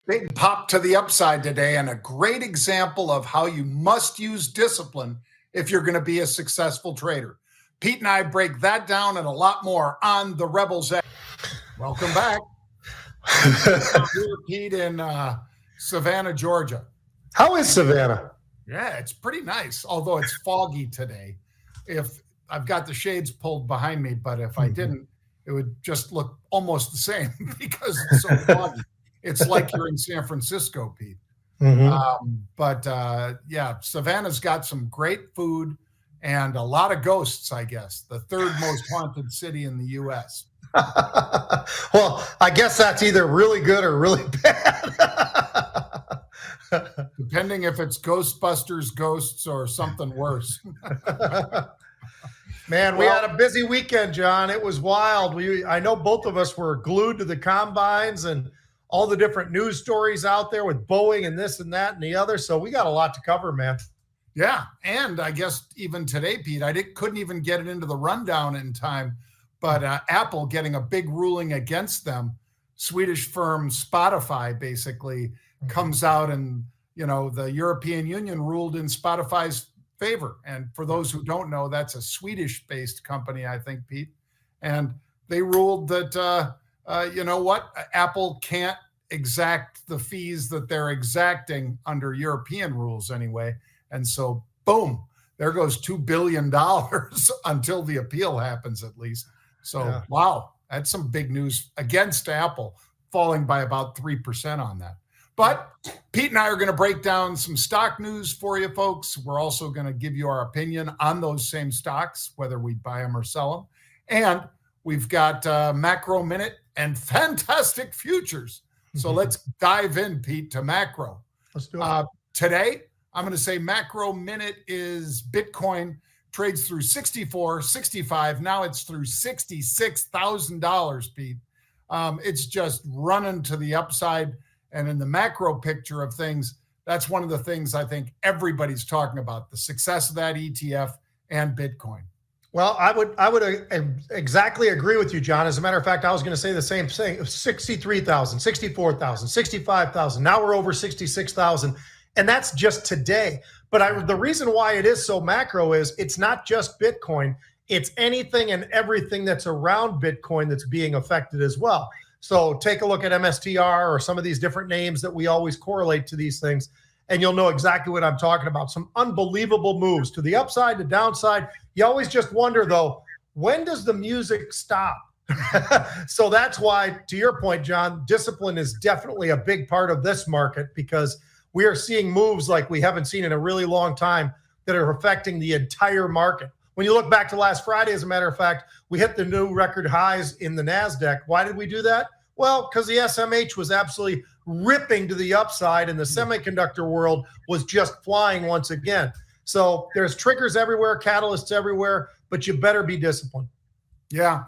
Big pop to the upside today, and a great example of how you must use discipline if you're going to be a successful trader. Pete and I break that down and a lot more on the Rebels Edge. Welcome back. Here, Pete, in Savannah, Georgia. How is Savannah? Yeah, it's pretty nice, although it's foggy today. If I've got the shades pulled behind me, but if I didn't, it would just look almost the same because it's so foggy. It's like you're in San Francisco, Pete. Yeah, Savannah's got some great food and a lot of ghosts, I guess. The third most haunted city in the U.S. Well, I guess that's either really good or really bad. Depending if it's Ghostbusters ghosts or something worse. Man, we had a busy weekend, John. It was wild. I know both of us were glued to the combines and all the different news stories out there with Boeing and this and that and the other. So we got a lot to cover, man. Yeah. And I guess even today, Pete, couldn't even get it into the rundown in time, but Apple getting a big ruling against them. Swedish firm Spotify basically comes out and, the European Union ruled in Spotify's favor. And for those who don't know, that's a Swedish-based company, I think, Pete. And they ruled that, Apple can't exact the fees that they're exacting under European rules anyway. And so, boom, there goes $2 billion until the appeal happens, at least. So, yeah. Wow, that's some big news against Apple, falling by about 3% on that. But Pete and I are going to break down some stock news for you folks. We're also going to give you our opinion on those same stocks, whether we buy them or sell them. And we've got Macro Minute and fantastic futures. So let's dive in, Pete, to macro. Let's do it. Today, I'm going to say Macro Minute is Bitcoin trades through 64, 65. Now it's through $66,000, Pete. It's just running to the upside. And in the macro picture of things, that's one of the things I think everybody's talking about, the success of that ETF and Bitcoin. Well, I would exactly agree with you, John. As a matter of fact, I was going to say the same thing. 63,000, 64,000, 65,000. Now we're over 66,000. And that's just today. But the reason why it is so macro is it's not just Bitcoin. It's anything and everything that's around Bitcoin that's being affected as well. So take a look at MSTR or some of these different names that we always correlate to these things, and you'll know exactly what I'm talking about. Some unbelievable moves to the upside, to downside. You always just wonder, though, when does the music stop? So that's why, to your point, John, discipline is definitely a big part of this market because we are seeing moves like we haven't seen in a really long time that are affecting the entire market. When you look back to last Friday, as a matter of fact, we hit the new record highs in the NASDAQ. Why did we do that? Well, because the SMH was absolutely ripping to the upside and the semiconductor world was just flying once again. So there's triggers everywhere, catalysts everywhere, but you better be disciplined. Yeah,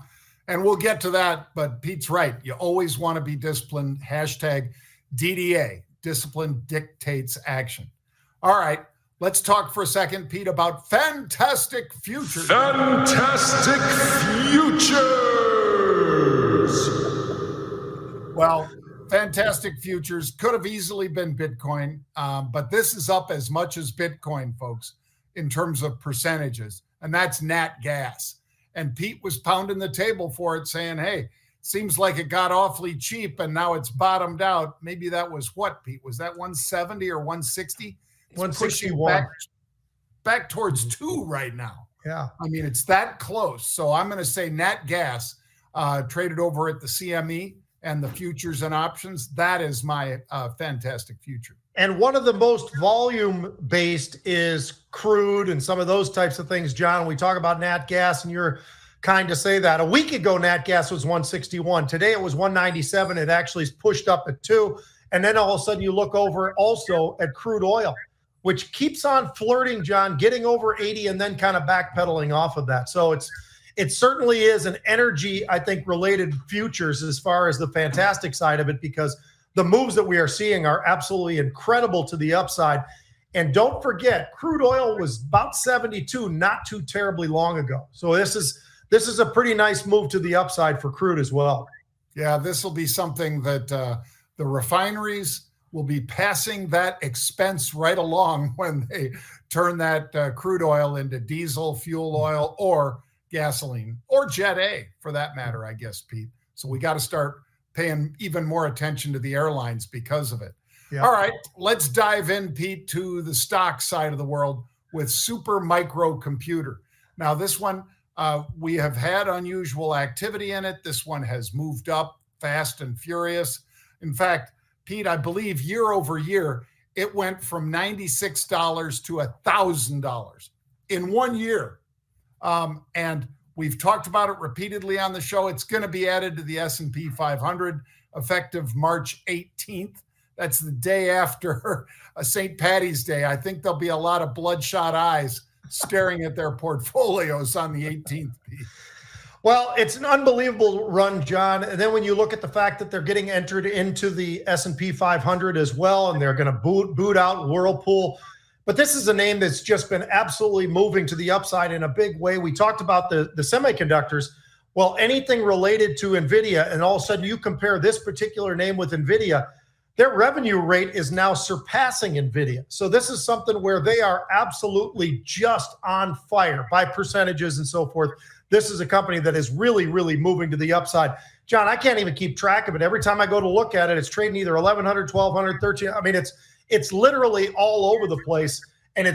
and we'll get to that, but Pete's right. You always want to be disciplined. Hashtag DDA, discipline dictates action. All right. Let's talk for a second, Pete, about fantastic futures. Fantastic futures. Well, fantastic futures could have easily been Bitcoin, but this is up as much as Bitcoin, folks, in terms of percentages, and that's nat gas. And Pete was pounding the table for it, saying, hey, seems like it got awfully cheap, and now it's bottomed out. Maybe that was what, Pete? Was that 170 or 160? 161 back towards 2 right now. Yeah. I mean, it's that close. So I'm going to say nat gas traded over at the CME and the futures and options. That is my fantastic future. And one of the most volume based is crude and some of those types of things, John. We talk about nat gas and you're kind to say that. A week ago, nat gas was 161. Today it was 197. It actually is pushed up at 2. And then all of a sudden you look over also at crude oil, which keeps on flirting, John, getting over 80 and then kind of backpedaling off of that. So it certainly is an energy, I think, related futures as far as the fantastic side of it, because the moves that we are seeing are absolutely incredible to the upside. And don't forget, crude oil was about 72 not too terribly long ago. So this is a pretty nice move to the upside for crude as well. Yeah, this will be something that The refineries will be passing that expense right along when they turn that crude oil into diesel, fuel oil, or gasoline, or Jet A for that matter, I guess, Pete. So we got to start paying even more attention to the airlines because of it. Yeah. All right, let's dive in, Pete, to the stock side of the world with Super Micro Computer. Now, this one, we have had unusual activity in it. This one has moved up fast and furious. In fact, Pete, I believe year over year, it went from $96 to $1,000 in 1 year. And we've talked about it repeatedly on the show. It's going to be added to the S&P 500 effective March 18th. That's the day after St. Patty's Day. I think there'll be a lot of bloodshot eyes staring at their portfolios on the 18th, Pete. Well, it's an unbelievable run, John. And then when you look at the fact that they're getting entered into the S&P 500 as well, and they're going to boot out Whirlpool. But this is a name that's just been absolutely moving to the upside in a big way. We talked about the semiconductors. Well, anything related to NVIDIA, and all of a sudden you compare this particular name with NVIDIA, their revenue rate is now surpassing NVIDIA. So this is something where they are absolutely just on fire by percentages and so forth. This is a company that is really, really moving to the upside. John, I can't even keep track of it. Every time I go to look at it, it's trading either 1,100, 1,200, 13. I mean, it's literally all over the place. And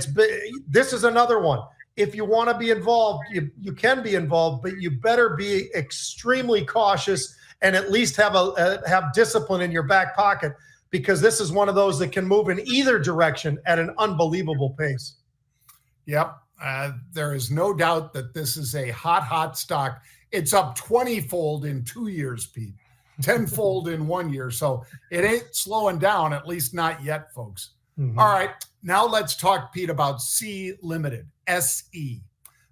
this is another one. If you want to be involved, you can be involved, but you better be extremely cautious and at least have discipline in your back pocket, because this is one of those that can move in either direction at an unbelievable pace. Yep. There is no doubt that this is a hot stock. It's up 20-fold in 2 years, Pete, 10-fold in 1 year. So it ain't slowing down, at least not yet, folks. Mm-hmm. All right. Now let's talk, Pete, about C Limited, SE.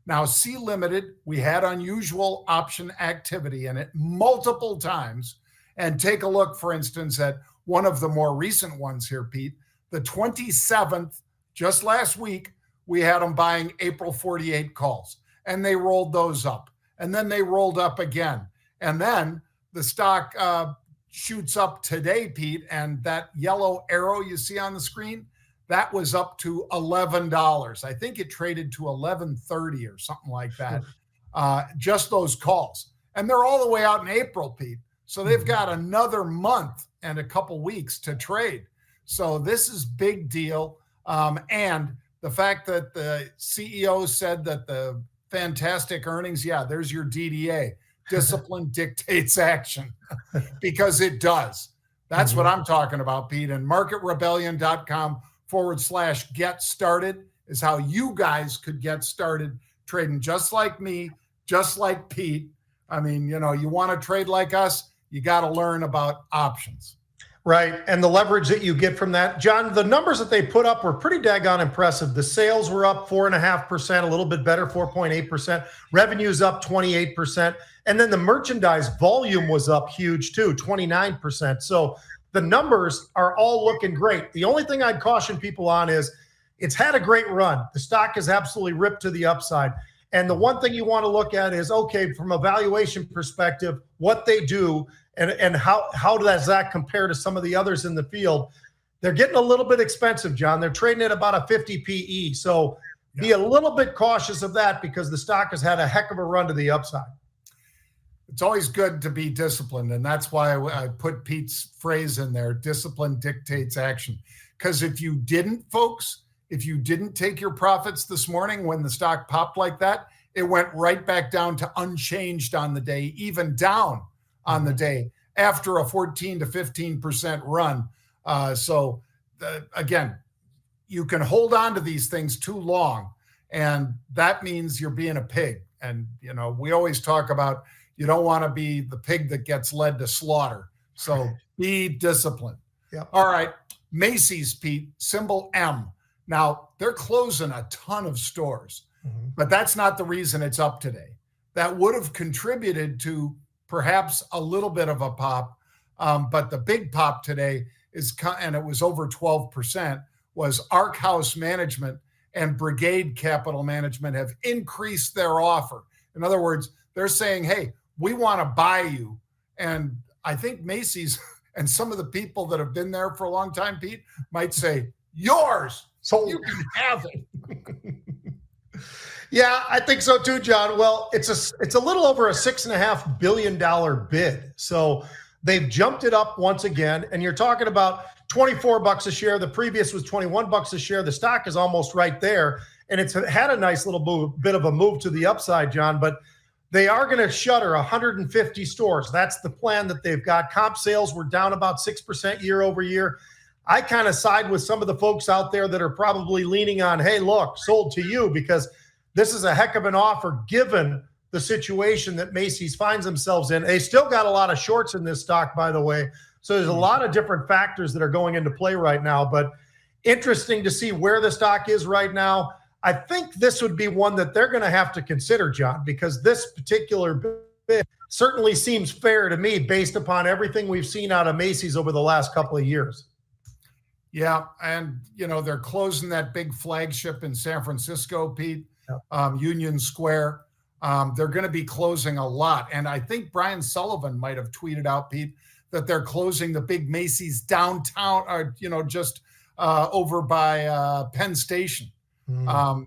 Now, C Limited, we had unusual option activity in it multiple times. And take a look, for instance, at one of the more recent ones here, Pete, the 27th, just last week, we had them buying April 48 calls, and they rolled those up, and then they rolled up again. And then the stock shoots up today, Pete, and that yellow arrow you see on the screen, that was up to $11. I think it traded to $11.30 or something like that, just those calls. And they're all the way out in April, Pete. So they've got another month and a couple weeks to trade. So this is big deal. And the fact that the CEO said that the fantastic earnings, yeah, there's your DDA. Discipline dictates action, because it does. That's what I'm talking about, Pete. And marketrebellion.com/get started is how you guys could get started trading just like me, just like Pete. I mean, you want to trade like us, you got to learn about options. Right. And the leverage that you get from that. John, the numbers that they put up were pretty daggone impressive. The sales were up 4.5%, a little bit better, 4.8%. Revenue's up 28%. And then the merchandise volume was up huge too, 29%. So the numbers are all looking great. The only thing I'd caution people on is it's had a great run. The stock has absolutely ripped to the upside. And the one thing you want to look at is, okay, from a valuation perspective, what they do and how does that compare to some of the others in the field? They're getting a little bit expensive, John. They're trading at about a 50 PE. So be a little bit cautious of that, because the stock has had a heck of a run to the upside. It's always good to be disciplined. And that's why I put Pete's phrase in there, discipline dictates action. Because if you didn't, folks, if you didn't take your profits this morning when the stock popped like that, it went right back down to unchanged on the day, even down on the day after a 14 to 15% run. Again, you can hold on to these things too long, and that means you're being a pig. And, we always talk about you don't want to be the pig that gets led to slaughter. So be disciplined. Yep. All right. Macy's, Pete, symbol M. Now, they're closing a ton of stores, but that's not the reason it's up today. That would have contributed to perhaps a little bit of a pop, but the big pop today and it was over 12%, was Arc House Management and Brigade Capital Management have increased their offer. In other words, they're saying, hey, we want to buy you. And I think Macy's And some of the people that have been there for a long time, Pete, might say, yours. So You can have it. yeah, I think so too, John. Well, it's a little over a $6.5 billion bid. So they've jumped it up once again. And you're talking about $24 a share. The previous was $21 a share. The stock is almost right there. And it's had a nice little bit of a move to the upside, John. But they are going to shutter 150 stores. That's the plan that they've got. Comp sales were down about 6% year over year. I kind of side with some of the folks out there that are probably leaning on, hey, look, sold to you, because this is a heck of an offer given the situation that Macy's finds themselves in. They still got a lot of shorts in this stock, by the way. So there's a lot of different factors that are going into play right now. But interesting to see where the stock is right now. I think this would be one that they're going to have to consider, John, because this particular bid certainly seems fair to me based upon everything we've seen out of Macy's over the last couple of years. Yeah, and, they're closing that big flagship in San Francisco, Pete, Union Square. They're going to be closing a lot. And I think Brian Sullivan might have tweeted out, Pete, that they're closing the big Macy's downtown, or, just over by Penn Station.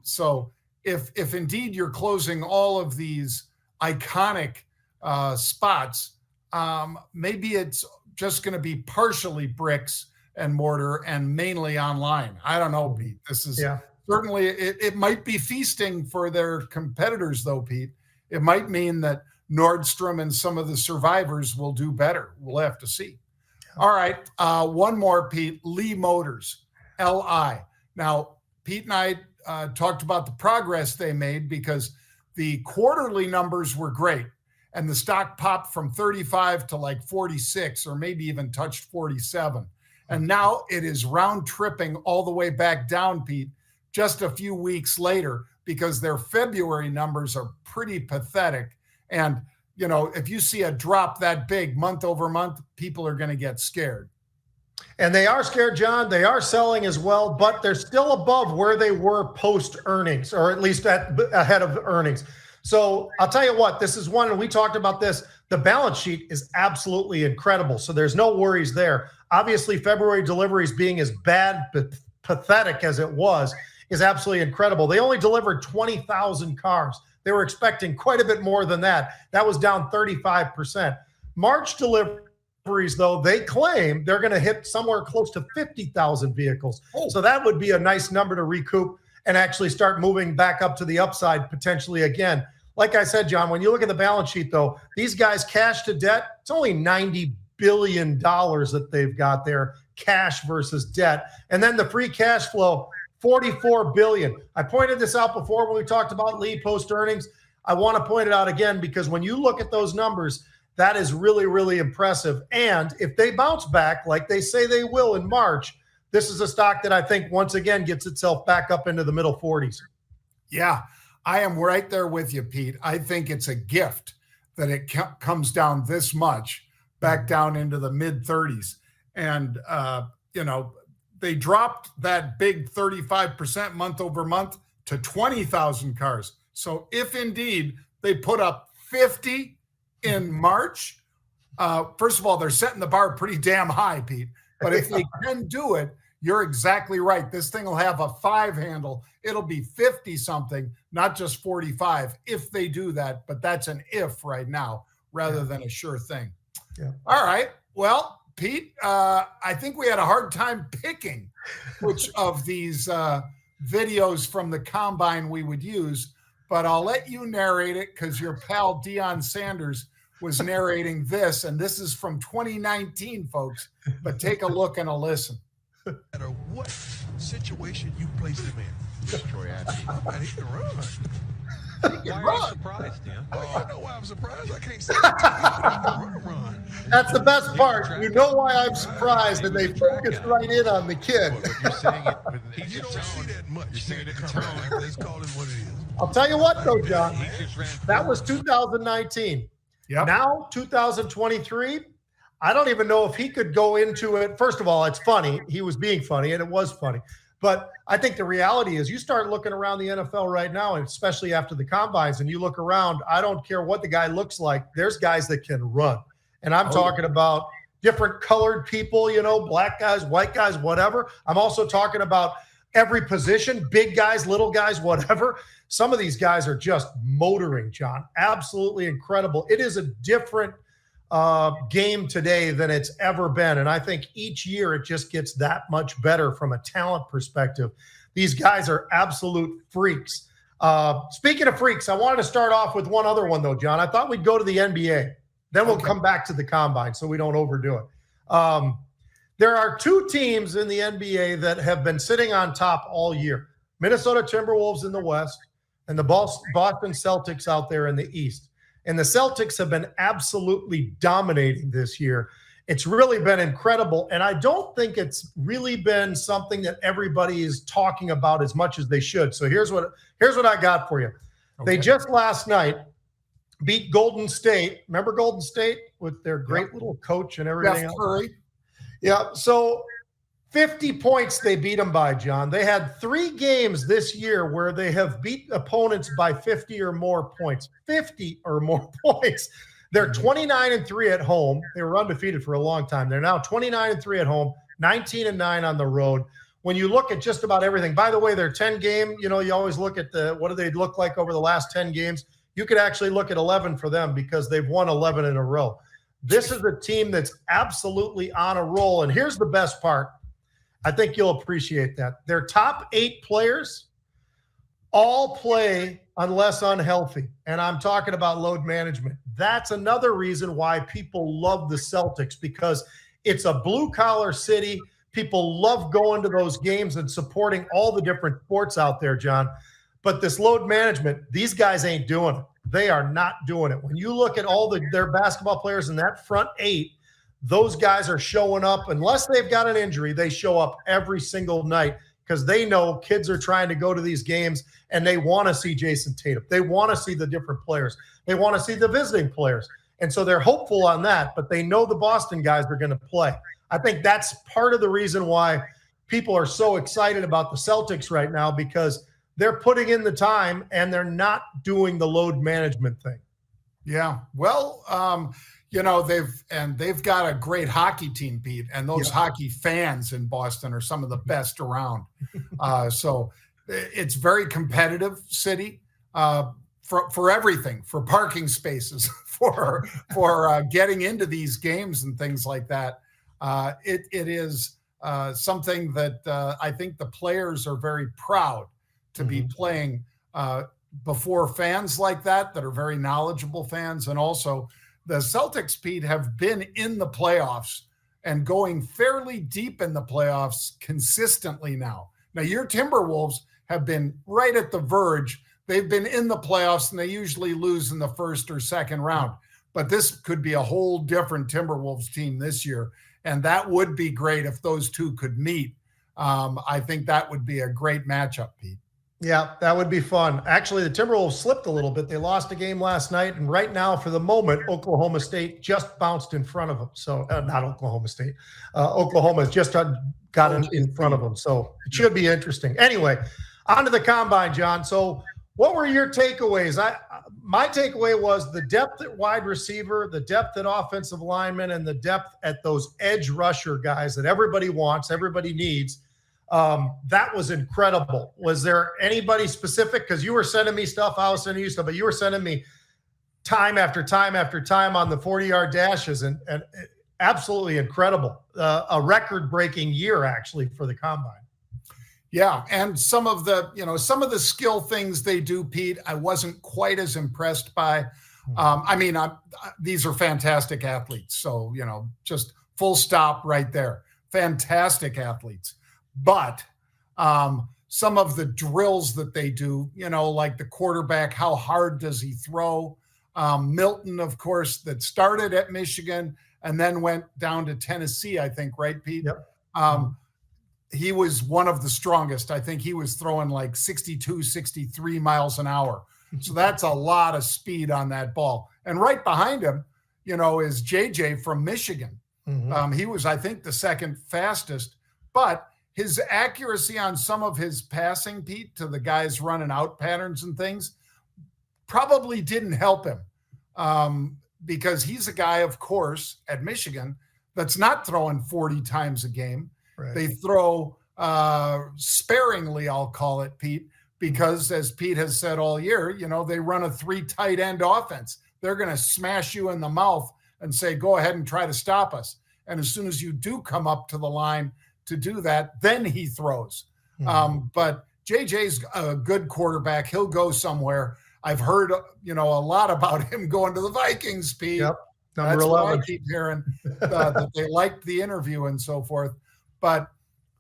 So if indeed you're closing all of these iconic spots, maybe it's just going to be partially bricks and mortar and mainly online. I don't know, Pete. This is certainly, it might be feasting for their competitors, though, Pete. It might mean that Nordstrom and some of the survivors will do better. We'll have to see. All right. One more, Pete. Lee Motors, LI. Now, Pete and I talked about the progress they made because the quarterly numbers were great. And the stock popped from 35 to like 46, or maybe even touched 47. And now it is round tripping all the way back down, Pete, just a few weeks later, because their February numbers are pretty pathetic. And, if you see a drop that big month over month, people are going to get scared. And they are scared, John. They are selling as well, but they're still above where they were post earnings, or at least ahead of earnings. So I'll tell you what, this is one, and we talked about this. The balance sheet is absolutely incredible. So there's no worries there. Obviously, February deliveries being as bad, pathetic as it was, is absolutely incredible. They only delivered 20,000 cars. They were expecting quite a bit more than that. That was down 35%. March deliveries, though, they claim they're going to hit somewhere close to 50,000 vehicles. So that would be a nice number to recoup and actually start moving back up to the upside potentially again. Like I said, John, when you look at the balance sheet, though, these guys cash to debt, it's only $90 billion that they've got there, cash versus debt. And then the free cash flow, $44 billion. I pointed this out before when we talked about Lee post earnings. I want to point it out again because when you look at those numbers, that is really, really impressive. And if they bounce back like they say they will in March, this is a stock that I think once again gets itself back up into the middle 40s. Yeah, I am right there with you, Pete. I think it's a gift that it comes down this much, back down into the mid 30s. And, they dropped that big 35% month over month to 20,000 cars. So if indeed they put up 50 in March, first of all, they're setting the bar pretty damn high, Pete. But if they can do it, you're exactly right. This thing will have a 5 handle. It'll be 50 something, not just 45 if they do that. But that's an if right now rather than a sure thing. Yeah. All right. Well, Pete, I think we had a hard time picking which of these videos from the combine we would use, but I'll let you narrate it because your pal Deion Sanders was narrating this, and this is from 2019, folks, but take a look and a listen. No matter what situation you place him in, destroy athlete. Man, he can run. Why are you surprised, Dan? Oh, you know why I'm surprised? I can't say it. Run. That's the best part. You know why I'm surprised, and they focused right in on the kid. You're saying it with You don't see that much. You're saying it in tone. Let's call it what it is. I'll tell you what, though, John, He just ran that was 2019. Yep. Now, 2023, I don't even know if he could go into it. First of all, it's funny. He was being funny, and it was funny. But I think the reality is you start looking around the NFL right now, and especially after the combines, and you look around, I don't care what the guy looks like. There's guys that can run. And I'm talking about different colored people, black guys, white guys, whatever. I'm also talking about every position, big guys, little guys, whatever. Some of these guys are just motoring, John. Absolutely incredible. It is a different game today than it's ever been. And I think each year it just gets that much better from a talent perspective. These guys are absolute freaks. Speaking of freaks, I wanted to start off with one other one, though, John. I thought we'd go to the NBA. Then we'll come back to the combine so we don't overdo it. There are two teams in the NBA that have been sitting on top all year. Minnesota Timberwolves in the West and the Boston Celtics out there in the East. And the Celtics have been absolutely dominating this year. It's really been incredible. And I don't think it's really been something that everybody is talking about as much as they should. So here's what I got for you. Okay. They just last night beat Golden State. Remember Golden State with their great little coach and everything else? Curry. Yeah. So 50 points they beat them by, John. They had 3 games this year where they have beat opponents by 50 or more points. 50 or more points. They're 29-3 at home. They were undefeated for a long time. They're now 29-3 at home, 19-9 on the road. When you look at just about everything, by the way, their 10 game, you always look at what do they look like over the last 10 games. You could actually look at 11 for them because they've won 11 in a row. This is a team that's absolutely on a roll. And here's the best part. I think you'll appreciate that. Their top 8 players all play unless unhealthy. And I'm talking about load management. That's another reason why people love the Celtics, because it's a blue-collar city. People love going to those games and supporting all the different sports out there, John. But this load management, these guys ain't doing it. They are not doing it. When you look at all their basketball players in that front 8, those guys are showing up. Unless they've got an injury, they show up every single night because they know kids are trying to go to these games and they want to see Jason Tatum. They want to see the different players. They want to see the visiting players. And so they're hopeful on that, but they know the Boston guys are going to play. I think that's part of the reason why people are so excited about the Celtics right now, because they're putting in the time and they're not doing the load management thing. Yeah. Well, they've got a great hockey team, Pete, and those hockey fans in Boston are some of the best around. So it's very competitive city for everything, for parking spaces, for getting into these games and things like that. It is something that I think the players are very proud to be playing before fans like that are very knowledgeable fans. And also the Celtics, Pete, have been in the playoffs and going fairly deep in the playoffs consistently now. Now, your Timberwolves have been right at the verge. They've been in the playoffs and they usually lose in the first or second round. But this could be a whole different Timberwolves team this year. And that would be great if those two could meet. I think that would be a great matchup, Pete. Yeah, that would be fun. Actually, the Timberwolves slipped a little bit. They lost a game last night, and right now, for the moment, Oklahoma State just bounced in front of them. So, not Oklahoma State. Oklahoma has just got in front of them. So, it should be interesting. Anyway, on to the combine, John. So, what were your takeaways? My takeaway was the depth at wide receiver, the depth at offensive lineman, and the depth at those edge rusher guys that everybody wants, everybody needs. That was incredible. Was there anybody specific? Because you were sending me stuff, I was sending you stuff, but you were sending me time after time after time on the 40-yard dashes, and absolutely incredible. A record-breaking year, actually, for the combine. Yeah, and some of the skill things they do, Pete, I wasn't quite as impressed by. These are fantastic athletes. So, just full stop right there. Fantastic athletes. But some of the drills that they do, like the quarterback, how hard does he throw? Milton, of course, that started at Michigan and then went down to Tennessee, I think, right, Pete? Yep. He was one of the strongest. I think he was throwing like 62, 63 miles an hour. So that's a lot of speed on that ball. And right behind him, is JJ from Michigan. He was, I think, the second fastest. But his accuracy on some of his passing, Pete, to the guys running out patterns and things probably didn't help him because he's a guy, of course, at Michigan that's not throwing 40 times a game. Right. They throw sparingly, I'll call it, Pete, because as Pete has said all year, they run a 3 tight end offense. They're going to smash you in the mouth and say, go ahead and try to stop us. And as soon as you do come up to the line to do that, then he throws. But JJ's a good quarterback. He'll go somewhere. I've heard, a lot about him going to the Vikings, Pete. Yep. Number That's 11. what I keep hearing, that they liked the interview and so forth. But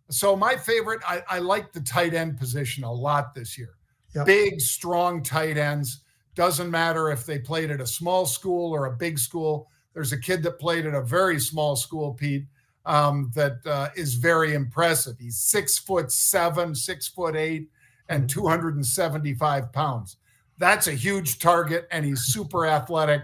so my favorite, I like the tight end position a lot this year. Yep. Big, strong tight ends. Doesn't matter if they played at a small school or a big school. There's a kid that played at a very small school, Pete, that is very impressive. He's 6'7", 6'8", and 275 pounds. That's a huge target, and he's super athletic,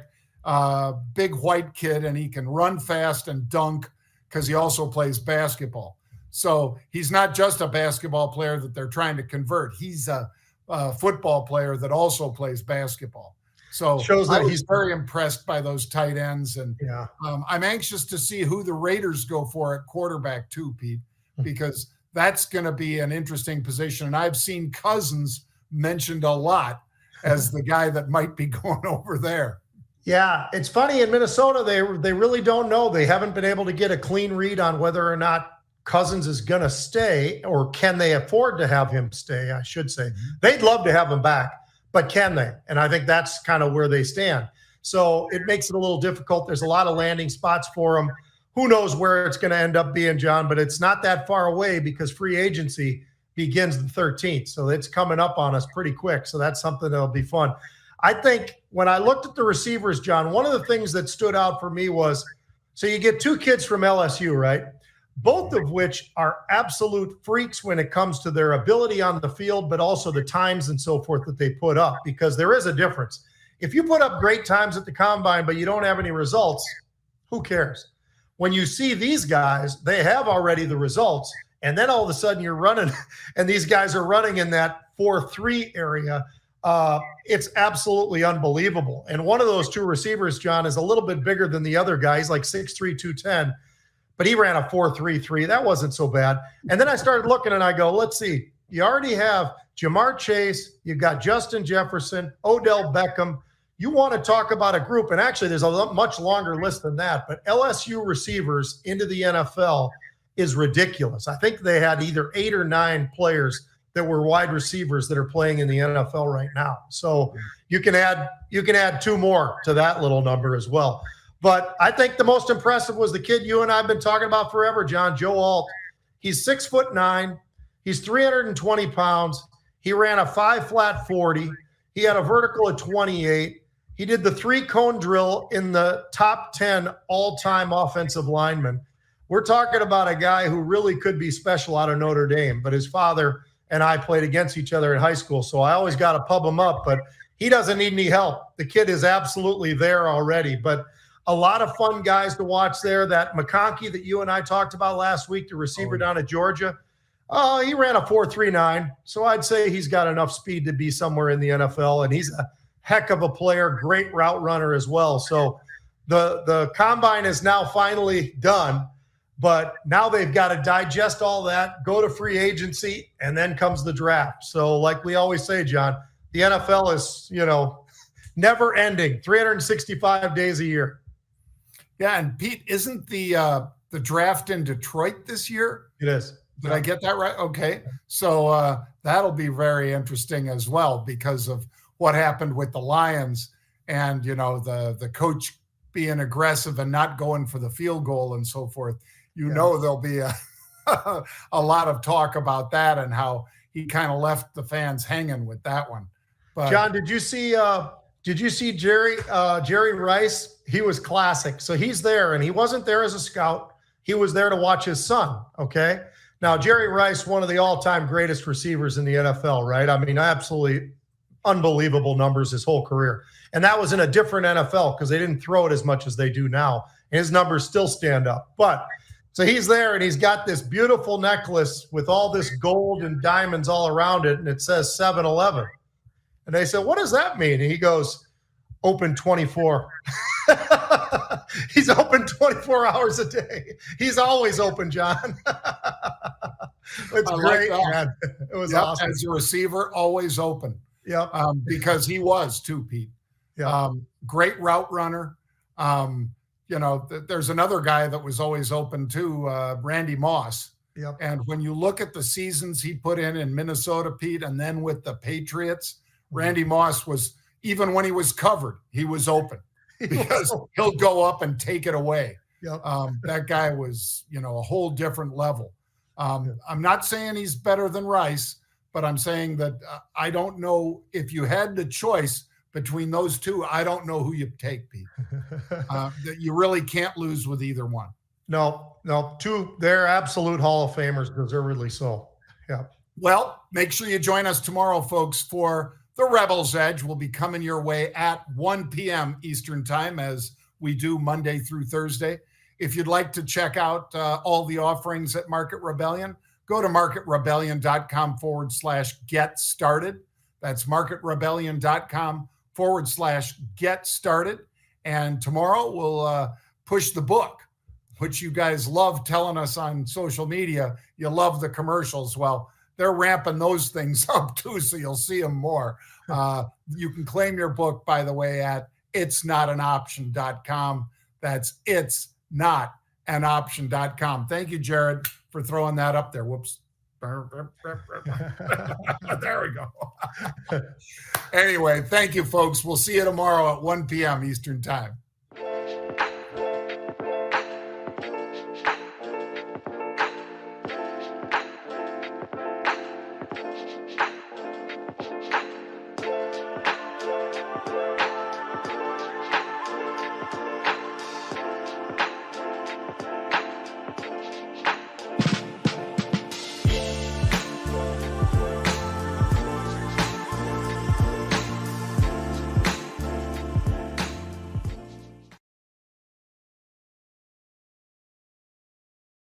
big white kid, and he can run fast and dunk because he also plays basketball. So he's not just a basketball player that they're trying to convert. He's a football player that also plays basketball. So shows that he's very impressed by those tight ends. And Yeah. I'm anxious to see who the Raiders go for at quarterback too, Pete, because that's going to be an interesting position. And I've seen Cousins mentioned a lot as the guy that might be going over there. Yeah, it's funny in Minnesota, they really don't know. They haven't been able to get a clean read on whether or not Cousins is going to stay, or can they afford to have him stay, I should say. They'd love to have him back, but can they? And I think that's kind of where they stand. So it makes it a little difficult. There's a lot of landing spots for him. Who knows where it's going to end up being, John, but it's not that far away because free agency begins the 13th. So it's coming up on us pretty quick. So that's something that'll be fun. I think when I looked at the receivers, John, one of the things that stood out for me was, so you get 2 kids from LSU, right? Both of which are absolute freaks when it comes to their ability on the field, but also the times and so forth that they put up, because there is a difference. If you put up great times at the combine, but you don't have any results, who cares? When you see these guys, they have already the results, and then all of a sudden you're running, and these guys are running in that 4.3 area. It's absolutely unbelievable. And one of those 2 receivers, John, is a little bit bigger than the other guy. He's like 6'3", 210. But he ran a 4.33. That wasn't so bad. And then I started looking and I go, let's see. You already have Jamar Chase. You've got Justin Jefferson, Odell Beckham. You want to talk about a group. And actually, there's a much longer list than that. But LSU receivers into the NFL is ridiculous. I think they had either 8 or 9 players that were wide receivers that are playing in the NFL right now. So you can add 2 more to that little number as well. But I think the most impressive was the kid you and I have been talking about forever, John, Joe Alt. He's 6'9". He's 320 pounds. He ran a 5-flat 40. He had a vertical of 28. He did the 3-cone drill in the top 10 all-time offensive linemen. We're talking about a guy who really could be special out of Notre Dame, but his father and I played against each other in high school, so I always got to pub him up, but he doesn't need any help. The kid is absolutely there already, but a lot of fun guys to watch there. That McConkey that you and I talked about last week, the receiver down at Georgia, he ran a 4.39. So I'd say he's got enough speed to be somewhere in the NFL, and he's a heck of a player, great route runner as well. So the combine is now finally done, but now they've got to digest all that, go to free agency, and then comes the draft. So like we always say, John, the NFL is, never ending, 365 days a year. Yeah, and Pete, isn't the draft in Detroit this year? It is. Did I get that right? Okay. So that'll be very interesting as well because of what happened with the Lions and, the coach being aggressive and not going for the field goal and so forth. There'll be a lot of talk about that and how he kind of left the fans hanging with that one. But John, did you see Jerry Rice? He was classic. So he's there, and he wasn't there as a scout. He was there to watch his son, okay? Now, Jerry Rice, one of the all-time greatest receivers in the NFL, right? I mean, absolutely unbelievable numbers his whole career. And that was in a different NFL because they didn't throw it as much as they do now. And his numbers still stand up. But so he's there, and he's got this beautiful necklace with all this gold and diamonds all around it, and it says 7-Eleven. And they said, what does that mean? And he goes, open 24. He's open 24 hours a day. He's always open, John. It's I like great, that. man. It was Yep, awesome. as a receiver, always open. Yep. Because he was too, Pete. Yep. Great route runner. There's another guy that was always open too, Randy Moss. Yep. And when you look at the seasons he put in Minnesota, Pete, and then with the Patriots, Randy Moss was, even when he was covered, he was open because he'll go up and take it away. Yep. That guy was, a whole different level. I'm not saying he's better than Rice, but I'm saying that I don't know if you had the choice between those two. I don't know who you take, Pete. That you really can't lose with either one. No, two, they're absolute Hall of Famers, deservedly so. Yeah. Well, make sure you join us tomorrow, folks, for the Rebels Edge. Will be coming your way at 1 p.m. Eastern Time, as we do Monday through Thursday. If you'd like to check out all the offerings at Market Rebellion, go to marketrebellion.com/get started. That's marketrebellion.com/get started. And tomorrow we'll push the book, which you guys love telling us on social media. You love the commercials. Well, they're ramping those things up too, so you'll see them more. You can claim your book, by the way, at itsnotanoption.com. That's itsnotanoption.com. Thank you, Jared, for throwing that up there. Whoops. There we go. Anyway, thank you, folks. We'll see you tomorrow at 1 p.m. Eastern Time.